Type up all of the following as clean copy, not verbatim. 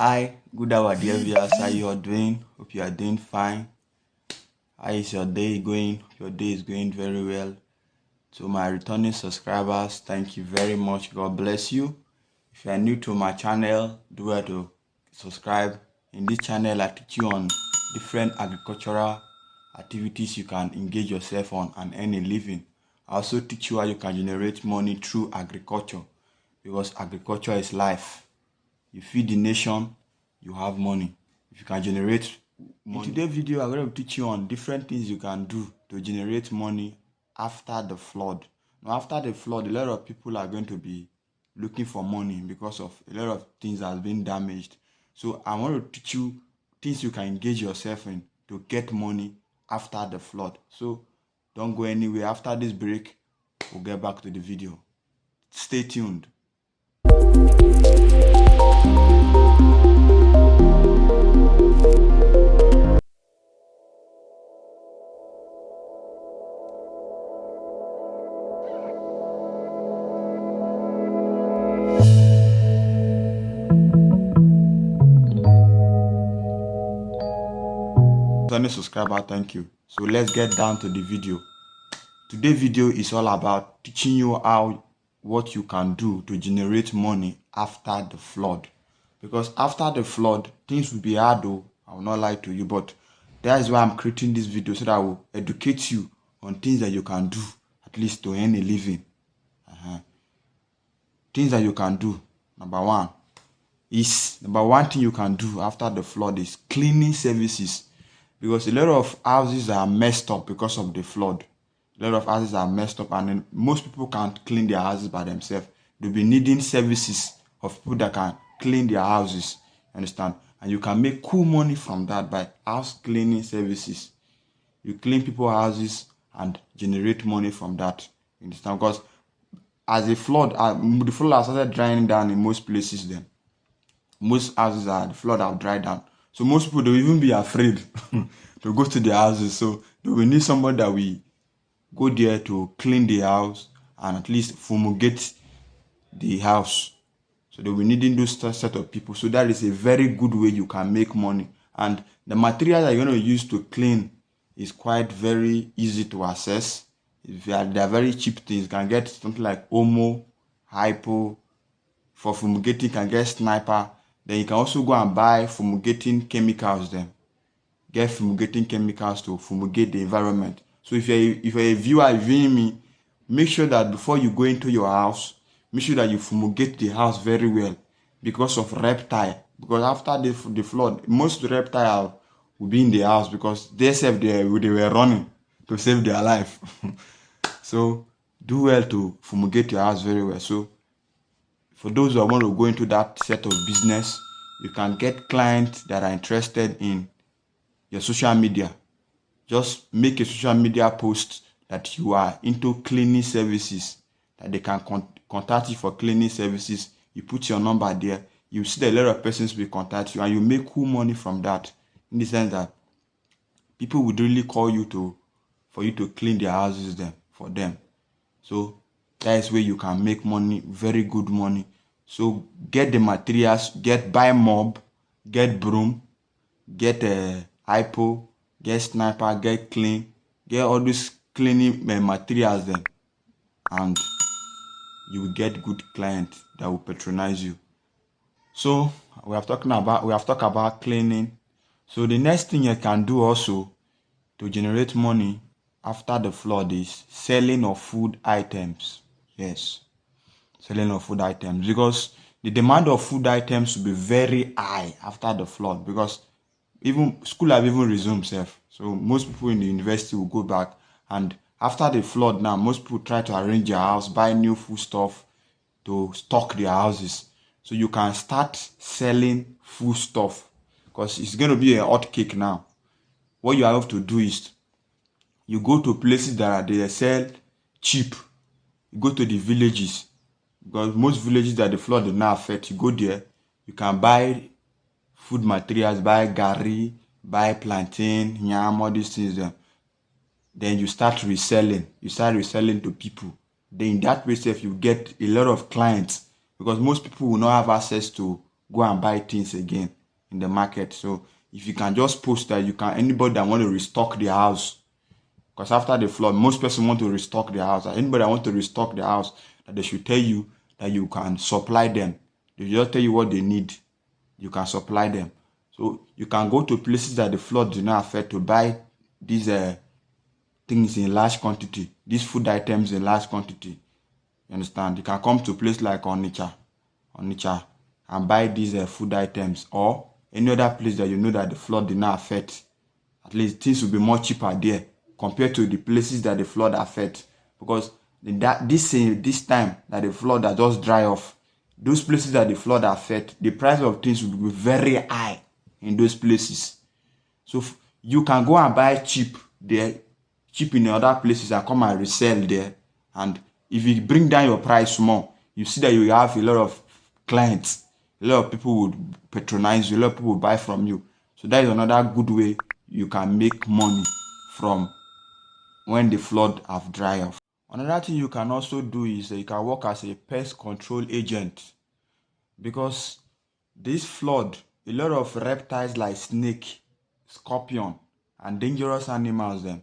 Hi, good hour, dear viewers. How you all doing? Hope you are doing fine. How is your day going? Your day is going very well. To my returning subscribers, thank you very much. God bless you. If you are new to my channel, do well to subscribe. In this channel, I teach you on different agricultural activities you can engage yourself on and earn a living. I also teach you how you can generate money through agriculture, because agriculture is life. You feed the nation, you have money. If you can generate money. In today's video, I'm going to teach you on different things you can do to generate money after the flood. Now, after the flood, a lot of people are going to be looking for money because of a lot of things that have been damaged. So I want to teach you things you can engage yourself in to get money after the flood. So don't go anywhere. After this break, we'll get back to the video. Stay tuned. Any subscriber, thank you. So let's get down to the video. Today's video is all about teaching you what you can do to generate money after the flood. Because after the flood, things will be hard though. I will not lie to you, but that is why I'm creating this video, so that I will educate you on things that you can do, at least to earn a living. Things that you can do. Number one thing you can do after the flood is cleaning services. Because a lot of houses are messed up because of the flood. A lot of houses are messed up, and then most people can't clean their houses by themselves. They'll be needing services of people that can clean their houses. Understand? And you can make cool money from that by house cleaning services. You clean people's houses and generate money from that. Understand? Because as the flood has started drying down in most places, then most houses the flood have dried down. So most people, they will even be afraid to go to their houses. So they will need somebody that will go there to clean the house and at least fumigate the house. So they will needing those set of people. So that is a very good way you can make money. And the material that you're going to use to clean is quite very easy to access. They are very cheap things. You can get something like Omo, Hypo. For fumigating, you can get Sniper. Then you can also go and buy fumigating chemicals. Then get fumigating chemicals to fumigate the environment. So if you're a viewer viewing me, make sure that before you go into your house, make sure that you fumigate the house very well, because of reptile. Because after the flood, most reptiles will be in the house because they were running to save their life. So do well to fumigate your house very well. So for those who want to go into that set of business, you can get clients that are interested in your social media. Just make a social media post that you are into cleaning services, that they can contact you for cleaning services. You put your number there. You see that a lot of persons will contact you, and you make cool money from that, in the sense that people would really call you for you to clean their houses for them. So that is where you can make money, very good money. So get the materials, buy mob, get broom, get a hypo, get Sniper, get clean, get all these cleaning materials then, and you will get good clients that will patronize you. So we have talked about cleaning. So the next thing you can do also to generate money after the flood is selling of food items. Yes, selling of food items, because the demand of food items will be very high after the flood, because even school have even resumed self. So most people in the university will go back, and after the flood now, most people try to arrange their house, buy new food stuff to stock their houses. So you can start selling food stuff, because it's going to be a hot cake now. What you have to do is you go to places that they sell cheap. You go to the villages, because most villages that the flood did not affect, you go there, you can buy food materials, buy gari, buy plantain, yam, all these things. Then you start reselling. You start reselling to people. Then in that way, you get a lot of clients, because most people will not have access to go and buy things again in the market. So if you can just post that, you can, anybody that want to restock their house, because after the flood, most person want to restock their house. Anybody that want to restock their house, that they should tell you that you can supply them. They just tell you what they need. You can supply them. So you can go to places that the flood do not affect to buy these things in large quantity, these food items in large quantity. You understand? You can come to a place like Onitsha, and buy these food items, or any other place that you know that the flood did not affect. At least things will be more cheaper there compared to the places that the flood affect. Because this time that the flood that just dry off, those places that the flood affect, the price of things will be very high in those places. So you can go and buy cheap there, cheap in other places, and come and resell there. And if you bring down your price more, you see that you have a lot of clients, a lot of people would patronize you, a lot of people would buy from you. So that is another good way you can make money from when the flood have dry off. Another thing you can also do is you can work as a pest control agent, because this flood, a lot of reptiles like snake, scorpion, and dangerous animals them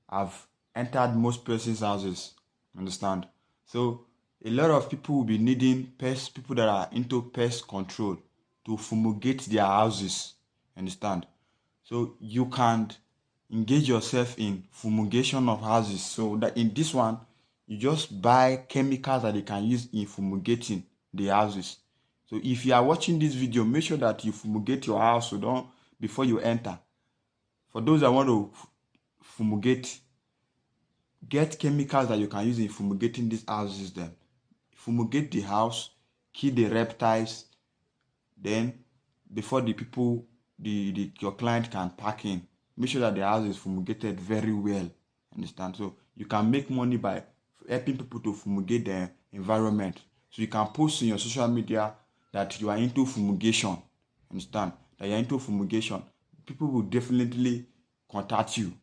have entered most persons' houses. Understand? So a lot of people will be needing people that are into pest control to fumigate their houses. Understand? So you can engage yourself in fumigation of houses. So that in this one, you just buy chemicals that you can use in fumigating the houses. So if you are watching this video, make sure that you fumigate your house, so don't, before you enter. For those that want to fumigate, get chemicals that you can use in fumigating these houses. Then fumigate the house, kill the reptiles. Then before the people, your client can pack in, make sure that the house is fumigated very well. Understand? So you can make money by helping people to fumigate the environment. So you can post in your social media that you are into fumigation. Understand? That you're into fumigation. People will definitely contact you,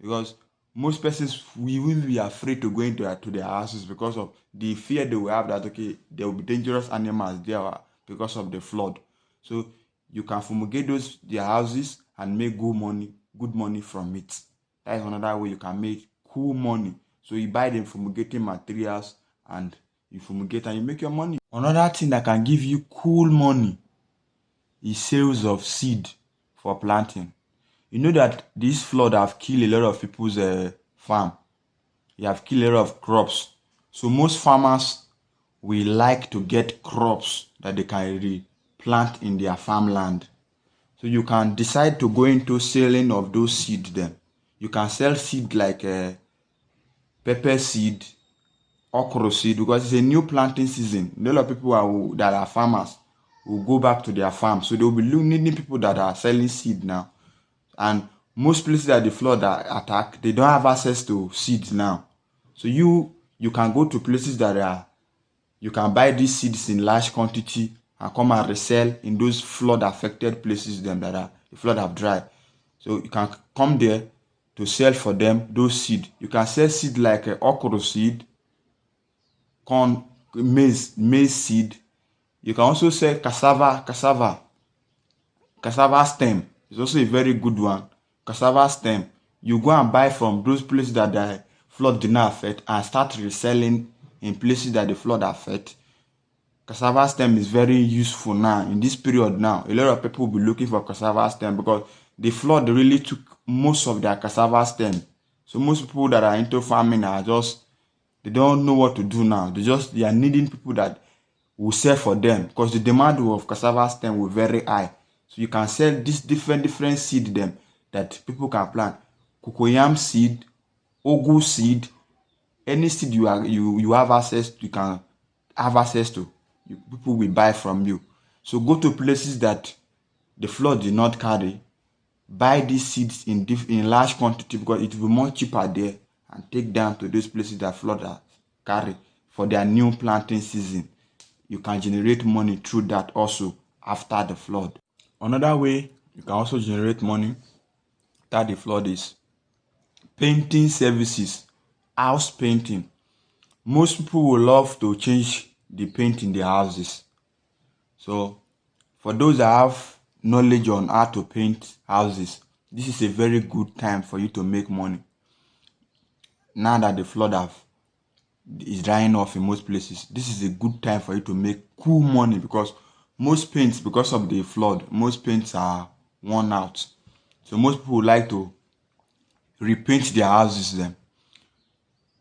because most persons will be afraid to go into their houses because of the fear they will have that, okay, there will be dangerous animals there because of the flood. So you can fumigate their houses and make good money from it. That is another way you can make cool money. So you buy the fumigating materials and you fumigate and you make your money. Another thing that can give you cool money is sales of seed for planting. You know that this flood have killed a lot of people's farm. It have killed a lot of crops. So most farmers will like to get crops that they can replant in their farmland. So you can decide to go into selling of those seed then. You can sell seed like pepper seed, okra seed, because it's a new planting season. A lot of people that are farmers will go back to their farm. So they will be needing people that are selling seed now. And most places that the flood attack, they don't have access to seeds now. So you can go to places that you can buy these seeds in large quantity and come and resell in those flood affected places then the flood have dried. So you can come there to sell for them those seed. You can sell seed like okra seed, corn, maize seed. You can also sell cassava stem. It's also a very good one. Cassava stem. You go and buy from those places that the flood did not affect and start reselling in places that the flood affect. Cassava stem is very useful now in this period now. A lot of people will be looking for cassava stem because the flood really took most of their cassava stem. So most people that are into farming they don't know what to do now. They are needing people that will sell for them, because the demand of cassava stem will very high. So you can sell these different seed them that people can plant. Cocoyam seed, ugu seed, any seed you have access to, you can have access to. People will buy from you. So go to places that the flood did not carry. Buy these seeds in large quantity, because it will be more cheaper there, and take them to those places that flood carry for their new planting season. You can generate money through that also after the flood. Another way you can also generate money after the flood is painting services, house painting. Most people will love to change the paint in their houses. So For those that have knowledge on how to paint houses, this is a very good time for you to make money. Now that the flood is drying off in most places, this is a good time for you to make cool money, because most paints, because of the flood, most paints are worn out. So most people like to repaint their houses then.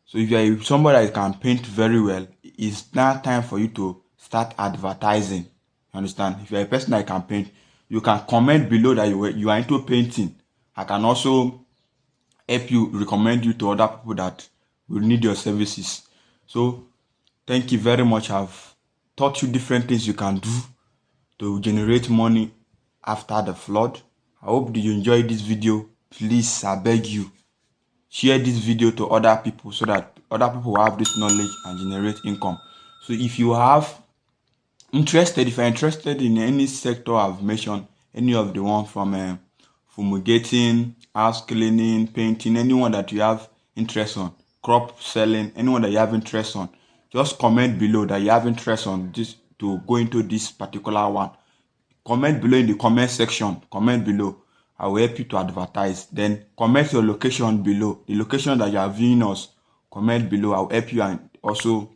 So if you are somebody that can paint very well, it's now time for you to start advertising. You understand? If you're a person that can paint, you can comment below that you are into painting. I can also help you, recommend you to other people that will need your services. So thank you very much. I've taught you different things you can do to generate money after the flood. I hope you enjoyed this video. Please, I beg you, share this video to other people so that other people will have this knowledge and generate income. So if you're interested in any sector I've mentioned, any of the one from fumigating, house cleaning, painting, anyone that you have interest on, crop selling, anyone that you have interest on, just comment below that you have interest on this, to go into this particular one. Comment below in the comment section. Comment below. I will help you to advertise. Then comment your location below. The location that you are viewing us. Comment below. I will help you and also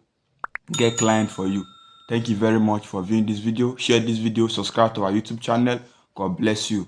get client for you. Thank you very much for viewing this video. Share this video. Subscribe to our YouTube channel. God bless you.